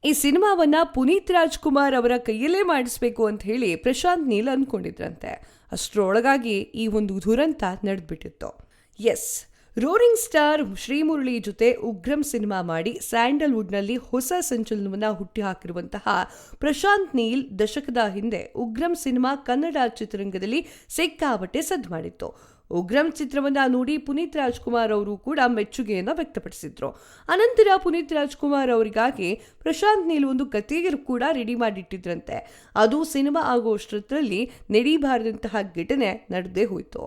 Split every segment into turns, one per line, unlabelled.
ಈ ಸಿನಿಮಾವನ್ನ ಪುನೀತ್ ರಾಜ್ಕುಮಾರ್ ಅವರ ಕೈಯಲ್ಲೇ ಮಾಡಿಸ್ಬೇಕು ಅಂತ ಹೇಳಿ ಪ್ರಶಾಂತ್ ನೀಲ್ ಅನ್ಕೊಂಡಿದ್ರಂತೆ. ಅಷ್ಟರೊಳಗಾಗಿ ಈ ಒಂದು ದುರಂತ ನಡೆದ್ಬಿಟ್ಟಿತ್ತು. ಎಸ್, ರೋರಿಂಗ್ ಸ್ಟಾರ್ ಶ್ರೀಮುರಳಿ ಜೊತೆ ಉಗ್ರಂ ಸಿನಿಮಾ ಮಾಡಿ ಸ್ಯಾಂಡಲ್ವುಡ್ನಲ್ಲಿ ಹೊಸ ಸಂಚಲನವನ್ನ ಹುಟ್ಟಿ ಹಾಕಿರುವಂತಹ ಪ್ರಶಾಂತ್ ನೀಲ್ ದಶಕದ ಹಿಂದೆ ಉಗ್ರಂ ಸಿನಿಮಾ ಕನ್ನಡ ಚಿತ್ರರಂಗದಲ್ಲಿ ಸಿಕ್ಕಾಪಟ್ಟೆ ಸದ್ದು ಮಾಡಿತ್ತು. ಉಗ್ರಂ ಚಿತ್ರವನ್ನ ನೋಡಿ ಪುನೀತ್ ರಾಜ್ಕುಮಾರ್ ಅವರು ಕೂಡ ಮೆಚ್ಚುಗೆಯನ್ನು ವ್ಯಕ್ತಪಡಿಸಿದ್ರು. ಅನಂತರ ಪುನೀತ್ ರಾಜ್ಕುಮಾರ್ ಅವರಿಗಾಗಿ ಪ್ರಶಾಂತ್ ನೀಲ್ ಒಂದು ಕಥೆಯನ್ನು ಕೂಡ ರೆಡಿ ಮಾಡಿಟ್ಟಿದ್ರಂತೆ. ಅದು ಸಿನಿಮಾ ಆಗೋಷ್ಟರಲ್ಲಿ ನಡೀಬಾರದಂತಹ ಘಟನೆ ನಡೆದೇ ಹೋಯಿತು.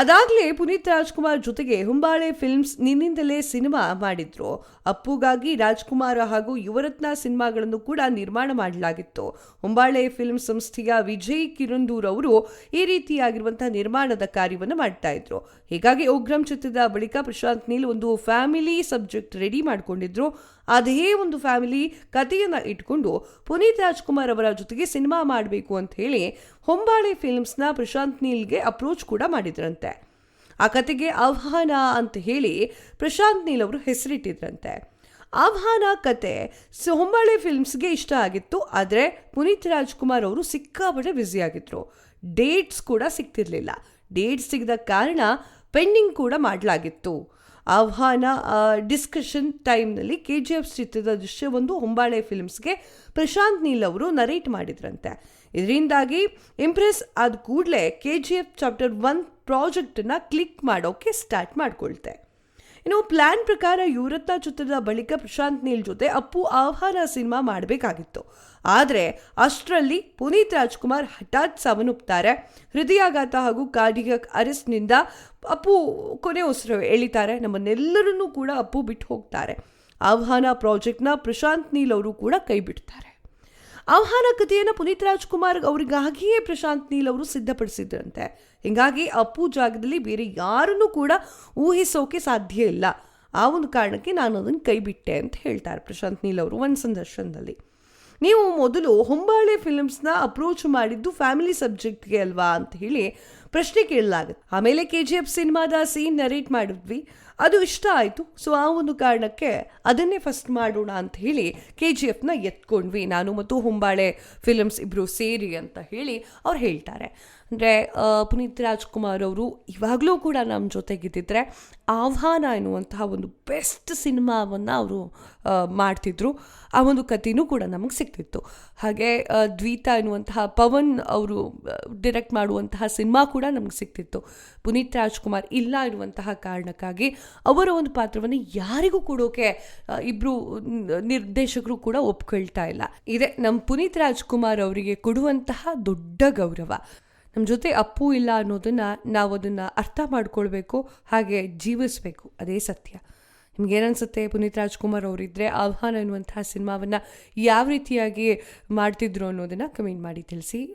ಅದಾಗಲೇ ಪುನೀತ್ ರಾಜ್ಕುಮಾರ್ ಜೊತೆಗೆ ಹೊಂಬಾಳೆ ಫಿಲ್ಮ್ಸ್ ನಿನ್ನಿಂದಲೇ ಸಿನಿಮಾ ಮಾಡಿದ್ರು. ಅಪ್ಪುಗಾಗಿ ರಾಜ್ಕುಮಾರ್ ಹಾಗೂ ಯುವರತ್ನ ಸಿನಿಮಾಗಳನ್ನು ಕೂಡ ನಿರ್ಮಾಣ ಮಾಡಲಾಗಿತ್ತು. ಹೊಂಬಾಳೆ ಫಿಲ್ಮ್ ಸಂಸ್ಥೆಯ ವಿಜಯ್ ಕಿರಂದೂರ್ ಅವರು ಈ ರೀತಿಯಾಗಿರುವಂತಹ ನಿರ್ಮಾಣದ ಕಾರ್ಯವನ್ನು ಮಾಡ್ತಾ ಇದ್ರು. ಹೀಗಾಗಿ ಉಗ್ರಂ ಚಿತ್ರದ ಬಳಿಕ ಪ್ರಶಾಂತ್ ನೀಲ್ ಒಂದು ಫ್ಯಾಮಿಲಿ ಸಬ್ಜೆಕ್ಟ್ ರೆಡಿ ಮಾಡಿಕೊಂಡಿದ್ರು. ಅದೇ ಒಂದು ಫ್ಯಾಮಿಲಿ ಕಥೆಯನ್ನ ಇಟ್ಕೊಂಡು ಪುನೀತ್ ರಾಜ್ಕುಮಾರ್ ಅವರ ಜೊತೆಗೆ ಸಿನಿಮಾ ಮಾಡಬೇಕು ಅಂತ ಹೇಳಿ ಹೊಂಬಾಳೆ ಫಿಲ್ಮ್ಸ್ನ ಪ್ರಶಾಂತ್ ನೀಲ್ಗೆ ಅಪ್ರೋಚ್ ಕೂಡ ಮಾಡಿದ್ರಂತೆ. ಆ ಕತೆಗೆ ಆಹ್ವಾನ ಅಂತ ಹೇಳಿ ಪ್ರಶಾಂತ್ ನೀಲ್ ಅವರು ಹೆಸರಿಟ್ಟಿದ್ರಂತೆ. ಆಹ್ವಾನ ಕತೆ ಹೊಂಬಾಳೆ ಫಿಲ್ಮ್ಸ್ಗೆ ಇಷ್ಟ ಆಗಿತ್ತು. ಆದರೆ ಪುನೀತ್ ರಾಜ್ಕುಮಾರ್ ಅವರು ಸಿಕ್ಕಾಪಟ್ಟೆ ಬ್ಯುಸಿ ಆಗಿದ್ರು. ಡೇಟ್ಸ್ ಕೂಡ ಸಿಗ್ತಿರ್ಲಿಲ್ಲ. ಡೇಟ್ಸ್ ಸಿಗದ ಕಾರಣ ಪೆಂಡಿಂಗ್ ಕೂಡ ಮಾಡಲಾಗಿತ್ತು. ಆಹ್ವಾನ ಡಿಸ್ಕಷನ್ ಟೈಮ್ನಲ್ಲಿ KGF ಚಿತ್ರದ ದೃಶ್ಯವೊಂದು ಹೊಂಬಾಳೆ ಫಿಲ್ಮ್ಸ್ಗೆ ಪ್ರಶಾಂತ್ ನೀಲ್ ಅವರು ನರೇಟ್ ಮಾಡಿದ್ರಂತೆ. ಇದರಿಂದಾಗಿ ಇಂಪ್ರೆಸ್ ಆದ ಕೂಡಲೇ KGF ಚಾಪ್ಟರ್ 1 ಪ್ರಾಜೆಕ್ಟನ್ನು ಕ್ಲಿಕ್ ಮಾಡೋಕೆ ಸ್ಟಾರ್ಟ್ ಮಾಡ್ಕೊಳ್ತೆ. ಇನ್ನು ಪ್ಲಾನ್ ಪ್ರಕಾರ ಯುವರತ್ನ ಚಿತ್ರದ ಬಳಿಕ ಪ್ರಶಾಂತ್ ನೀಲ್ ಜೊತೆ ಅಪ್ಪು ಆಹ್ವಾನ ಸಿನಿಮಾ ಮಾಡಬೇಕಾಗಿತ್ತು. ಆದರೆ ಅಷ್ಟರಲ್ಲಿ ಪುನೀತ್ ರಾಜ್ಕುಮಾರ್ ಹಠಾತ್ ಸಾವನ್ನಪ್ಪುತ್ತಾರೆ. ಹೃದಯಾಘಾತ ಹಾಗೂ ಕಾರ್ಡಿಯಾಕ್ ಅರೆಸ್ಟ್ನಿಂದ ಅಪ್ಪು ಕೊನೆ ಉಸಿರು ಎಳಿತಾರೆ. ನಮ್ಮನ್ನೆಲ್ಲರನ್ನೂ ಕೂಡ ಅಪ್ಪು ಬಿಟ್ಟು ಹೋಗ್ತಾರೆ. ಆಹ್ವಾನ ಪ್ರಾಜೆಕ್ಟ್ನ ಪ್ರಶಾಂತ್ ನೀಲ್ ಅವರು ಕೂಡ ಕೈ ಬಿಡ್ತಾರೆ. ಆಹ್ವಾನ ಕಥೆಯನ್ನು ಪುನೀತ್ ರಾಜ್ಕುಮಾರ್ ಅವರಿಗಾಗಿಯೇ ಪ್ರಶಾಂತ್ ನೀಲ್ ಅವರು ಸಿದ್ಧಪಡಿಸಿದ್ರಂತೆ. ಹೀಗಾಗಿ ಅಪ್ಪು ಜಾಗದಲ್ಲಿ ಬೇರೆ ಯಾರನ್ನೂ ಕೂಡ ಊಹಿಸೋಕೆ ಸಾಧ್ಯ ಇಲ್ಲ. ಆ ಒಂದು ಕಾರಣಕ್ಕೆ ನಾನು ಅದನ್ನು ಕೈ ಬಿಟ್ಟೆ ಅಂತ ಹೇಳ್ತಾರೆ ಪ್ರಶಾಂತ್ ನೀಲ್ ಅವರು ಒಂದು ಸಂದರ್ಶನದಲ್ಲಿ. ನೀವು ಮೊದಲು ಹೊಂಬಾಳೆ ಫಿಲ್ಮ್ಸ್ನ ಅಪ್ರೋಚ್ ಮಾಡಿದ್ದು ಫ್ಯಾಮಿಲಿ ಸಬ್ಜೆಕ್ಟ್ಗೆ ಅಲ್ವಾ ಅಂತ ಹೇಳಿ ಪ್ರಶ್ನೆ ಕೇಳಲಾಗುತ್ತೆ. ಆಮೇಲೆ KGF ಸಿನಿಮಾದ ಸೀನ್ ನರೇಟ್ ಮಾಡಿದ್ವಿ, ಅದು ಇಷ್ಟ ಆಯಿತು. ಸೊ ಆ ಒಂದು ಕಾರಣಕ್ಕೆ ಅದನ್ನೇ ಫಸ್ಟ್ ಮಾಡೋಣ ಅಂತ ಹೇಳಿ KGFನ ಎತ್ಕೊಂಡ್ವಿ, ನಾನು ಮತ್ತು ಹೊಂಬಾಳೆ ಫಿಲ್ಮ್ಸ್ ಇಬ್ಬರು ಸೇರಿ ಅಂತ ಹೇಳಿ ಅವ್ರು ಹೇಳ್ತಾರೆ. ಅಂದರೆ ಪುನೀತ್ ರಾಜ್ಕುಮಾರ್ ಅವರು ಇವಾಗಲೂ ಕೂಡ ನಮ್ಮ ಜೊತೆಗಿದ್ದಿದ್ರೆ ಆಹ್ವಾನ ಎನ್ನುವಂತಹ ಒಂದು ಬೆಸ್ಟ್ ಸಿನಿಮಾವನ್ನು ಅವರು ಮಾಡ್ತಿದ್ರು. ಆ ಒಂದು ಕಥೆನೂ ಕೂಡ ನಮಗೆ ಸಿಗ್ತಿತ್ತು. ಹಾಗೆ ದ್ವೀತ ಎನ್ನುವಂತಹ ಪವನ್ ಅವರು ಡೈರೆಕ್ಟ್ ಮಾಡುವಂತಹ ಸಿನಿಮಾ ಕೂಡ ನಮಗೆ ಸಿಗ್ತಿತ್ತು. ಪುನೀತ್ ರಾಜ್ಕುಮಾರ್ ಇಲ್ಲ ಎನ್ನುವಂತಹ ಕಾರಣಕ್ಕಾಗಿ ಅವರ ಒಂದು ಪಾತ್ರವನ್ನು ಯಾರಿಗೂ ಕೊಡೋಕೆ ಇಬ್ಬರು ನಿರ್ದೇಶಕರು ಕೂಡ ಒಪ್ಕೊಳ್ತಾ ಇಲ್ಲ. ಇದೇ ನಮ್ಮ ಪುನೀತ್ ರಾಜ್ಕುಮಾರ್ ಅವರಿಗೆ ಕೊಡುವಂತಹ ದೊಡ್ಡ ಗೌರವ. ನಮ್ಮ ಜೊತೆ ಅಪ್ಪು ಇಲ್ಲ ಅನ್ನೋದನ್ನು ನಾವು ಅದನ್ನು ಅರ್ಥ ಮಾಡ್ಕೊಳ್ಬೇಕು, ಹಾಗೆ ಜೀವಿಸಬೇಕು. ಅದೇ ಸತ್ಯ. ನಿಮ್ಗೇನನ್ಸುತ್ತೆ? ಪುನೀತ್ ರಾಜ್ಕುಮಾರ್ ಅವರಿದ್ದರೆ ಆಹ್ವಾನ ಎನ್ನುವಂತಹ ಸಿನಿಮಾವನ್ನು ಯಾವ ರೀತಿಯಾಗಿ ಮಾಡ್ತಿದ್ರು ಅನ್ನೋದನ್ನು ಕಮೆಂಟ್ ಮಾಡಿ ತಿಳಿಸಿ.